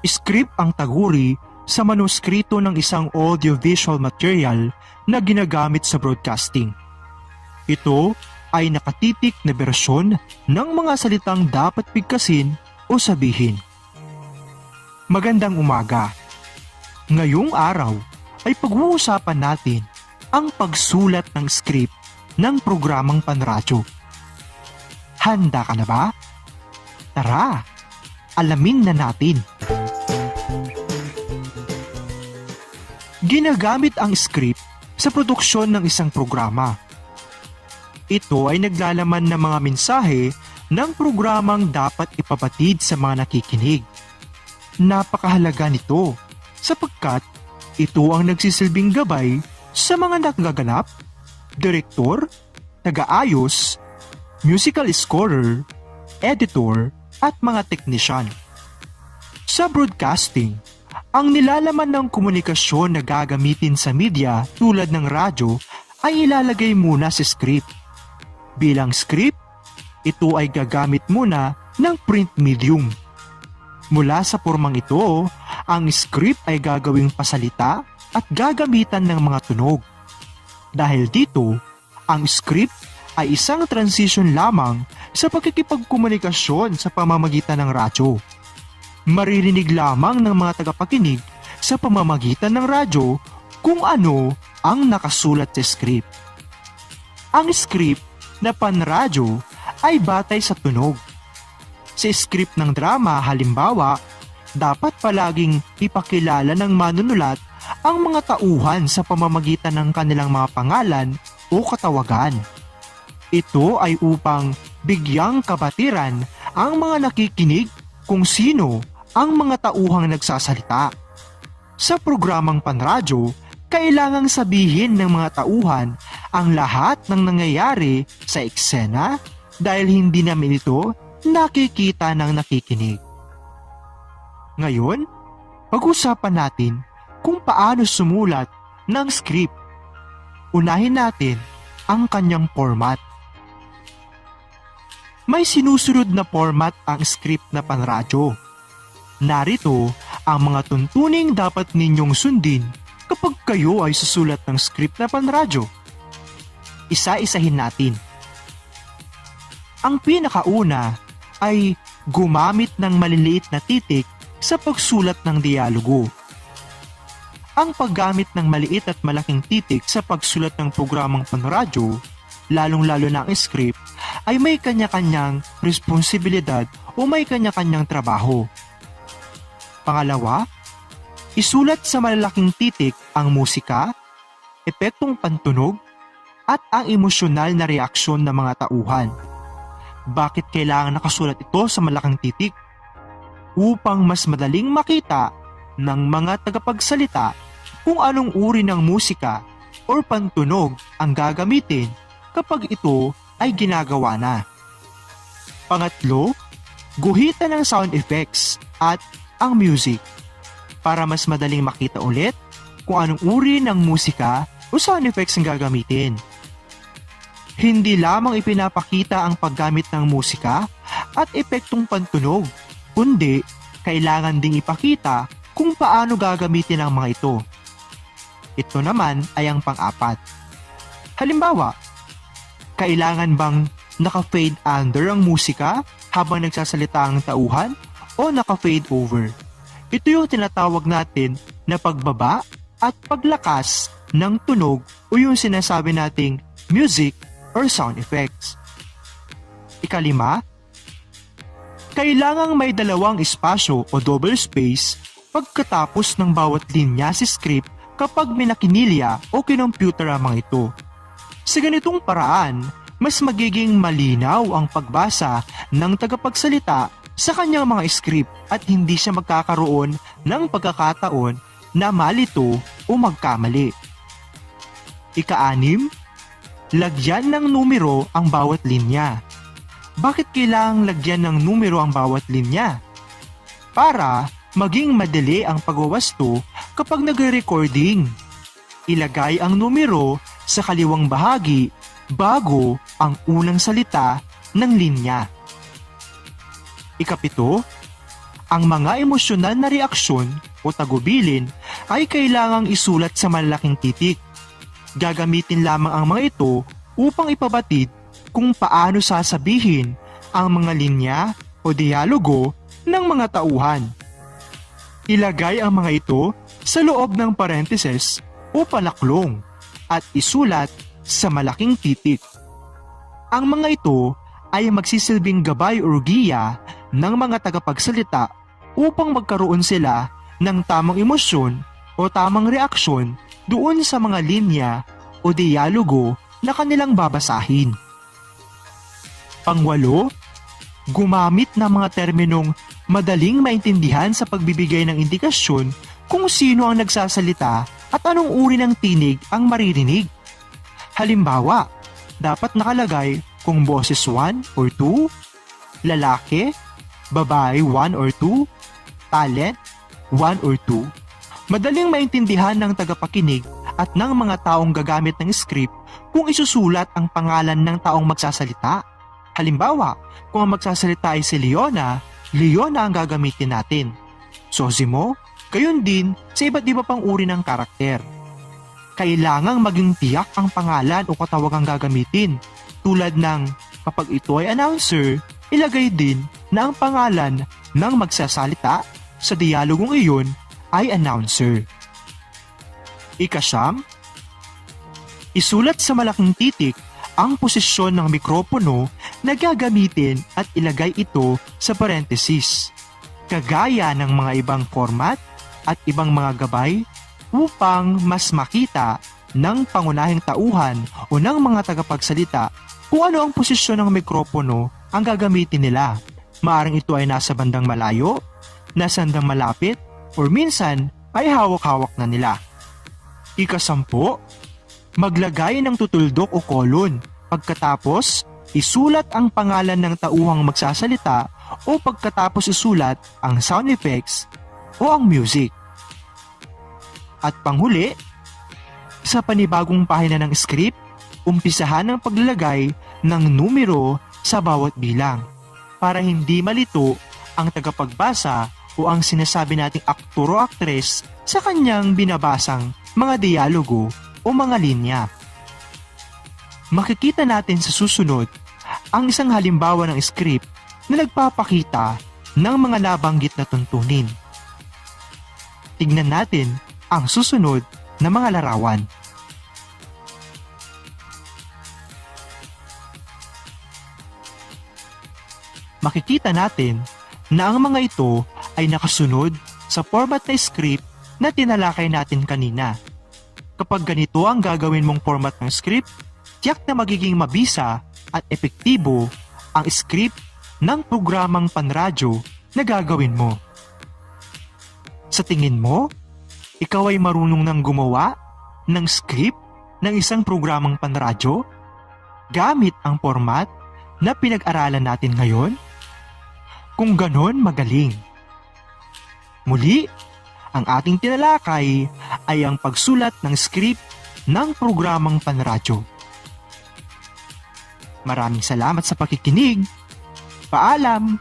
Script ang taguri sa manuskrito ng isang audiovisual material na ginagamit sa broadcasting. Ito ay nakatitik na bersyon ng mga salitang dapat bigkasin o sabihin. Magandang umaga. Ngayong araw ay pag-uusapan natin ang pagsulat ng script ng programang panradyo. Handa ka na ba? Tara, alamin na natin. Ginagamit ang script sa produksyon ng isang programa. Ito ay naglalaman ng mga mensahe ng programang dapat ipabatid sa mga nakikinig. Napakahalaga nito sapagkat ito ang nagsisilbing gabay sa mga nagaganap, direktor, taga-ayos, musical scorer, editor, at mga teknisyan. Sa broadcasting, ang nilalaman ng komunikasyon na gagamitin sa media tulad ng radyo ay ilalagay muna sa script. Bilang script, ito ay gagamit muna ng print medium. Mula sa pormang ito, ang script ay gagawing pasalita at gagamitan ng mga tunog. Dahil dito, ang script ay isang transition lamang sa pagkikipagkomunikasyon sa pamamagitan ng radyo. Maririnig lamang ng mga tagapakinig sa pamamagitan ng radyo kung ano ang nakasulat sa script. Ang script na panradyo ay batay sa tunog. Sa script ng drama, halimbawa, dapat palaging ipakilala ng manunulat ang mga tauhan sa pamamagitan ng kanilang mga pangalan o katawagan. Ito ay upang bigyang kabatiran ang mga nakikinig kung sino ang mga tauhang nagsasalita. Sa programang panradyo, kailangang sabihin ng mga tauhan ang lahat ng nangyayari sa eksena dahil hindi namin ito nakikita ng nakikinig. Ngayon, pag-usapan natin kung paano sumulat ng script. Unahin natin ang kanyang format. May sinusunod na format ang script na panradyo. Narito ang mga tuntuning dapat ninyong sundin kapag kayo ay susulat ng script na panradyo. Isa-isahin natin. Ang pinakauna ay gumamit ng maliliit na titik sa pagsulat ng dialogo. Ang paggamit ng maliit at malaking titik sa pagsulat ng programang panradyo, lalong-lalo na ang script, ay may kanya-kanyang responsibilidad o may kanya-kanyang trabaho. Pangalawa, isulat sa malalaking titik ang musika, epektong pantunog, at ang emosyonal na reaksyon ng mga tauhan. Bakit kailangan nakasulat ito sa malaking titik? Upang mas madaling makita ng mga tagapagsalita kung anong uri ng musika o pantunog ang gagamitin kapag ito ay ginagawa na. Pangatlo, guhitan ng sound effects at ang music para mas madaling makita ulit kung anong uri ng musika o sound effects ang gagamitin. Hindi lamang ipinapakita ang paggamit ng musika at epektong pantunog, kundi kailangan ding ipakita kung paano gagamitin ang mga ito. Ito naman ay ang pang-apat. Halimbawa, kailangan bang naka-fade under ang musika habang nagsasalita ang tauhan o naka-fade over? Ito yung tinatawag natin na pagbaba at paglakas ng tunog o yung sinasabi nating music or sound effects. Ikalima, kailangang may dalawang espasyo o double space pagkatapos ng bawat linya sa script kapag minakinilya o kinomputer ang mga ito. Sa ganitong paraan, mas magiging malinaw ang pagbasa ng tagapagsalita sa kanyang mga script at hindi siya magkakaroon ng pagkakataon na malito o magkamali. Ika-anim, lagyan ng numero ang bawat linya. Bakit kailangang lagyan ng numero ang bawat linya? Para maging madali ang pagwawasto kapag nagre-recording. Ilagay ang numero sa kaliwang bahagi bago ang unang salita ng linya. Ikapito, Ang mga emosyonal na reaksyon o tagubilin ay kailangang isulat sa malalaking titik. Gagamitin lamang ang mga ito upang ipabatid kung paano sasabihin ang mga linya o dialogo ng mga tauhan. Ilagay ang mga ito sa loob ng parentheses o palaklong at isulat sa malaking titik. Ang mga ito ay magsisilbing gabay o giya ng mga tagapagsalita upang magkaroon sila ng tamang emosyon o tamang reaksyon doon sa mga linya o dialogo na kanilang babasahin. Pangwalo, gumamit ng mga terminong madaling maintindihan sa pagbibigay ng indikasyon kung sino ang nagsasalita at anong uri ng tinig ang maririnig. Halimbawa, dapat nakalagay kung boses 1 or 2, lalaki, babae 1 or 2, talent 1 or 2. Madaling maintindihan ng tagapakinig at ng mga taong gagamit ng script kung isusulat ang pangalan ng taong magsasalita. Halimbawa, kung ang magsasalita ay si Leona, Leona ang gagamitin natin. Sosimo, gayon din sa iba't iba pang uri ng karakter. Kailangang maging tiyak ang pangalan o katawagang gagamitin. Tulad ng kapag ito ay announcer, ilagay din na ang pangalan ng magsasalita sa dialogong iyon ay announcer. Ika-9, isulat sa malaking titik ang posisyon ng mikropono na gagamitin at ilagay ito sa parenthesis, kagaya ng mga ibang format at ibang mga gabay upang mas makita ng pangunahing tauhan o ng mga tagapagsalita kung ano ang posisyon ng mikropono ang gagamitin nila. Maaring ito ay nasa bandang malayo, nasa bandang malapit, or minsan ay hawak-hawak na nila. Ika-10, maglagay ng tutuldok o kolon. Pagkatapos, isulat ang pangalan ng tauhang magsasalita o pagkatapos isulat ang sound effects o ang music. At panghuli, sa panibagong pahina ng script, umpisahan ang paglalagay ng numero sa bawat bilang para hindi malito ang tagapagbasa o ang sinasabi nating aktor o aktres sa kanyang binabasang mga dialogo o mga linya. Makikita natin sa susunod ang isang halimbawa ng script na nagpapakita ng mga nabanggit na tuntunin. Tignan natin ang susunod na mga larawan. Makikita natin na ang mga ito ay nakasunod sa format na script na tinalakay natin kanina. Kapag ganito ang gagawin mong format ng script, tiyak na magiging mabisa at epektibo ang script ng programang panradyo na gagawin mo. Sa tingin mo, ikaw ay marunong nang gumawa ng script ng isang programang panradyo gamit ang format na pinag-aralan natin ngayon? Kung ganon, magaling. Muli, ang ating tinalakay ay ang pagsulat ng script ng programang panradyo. Maraming salamat sa pakikinig. Paalam!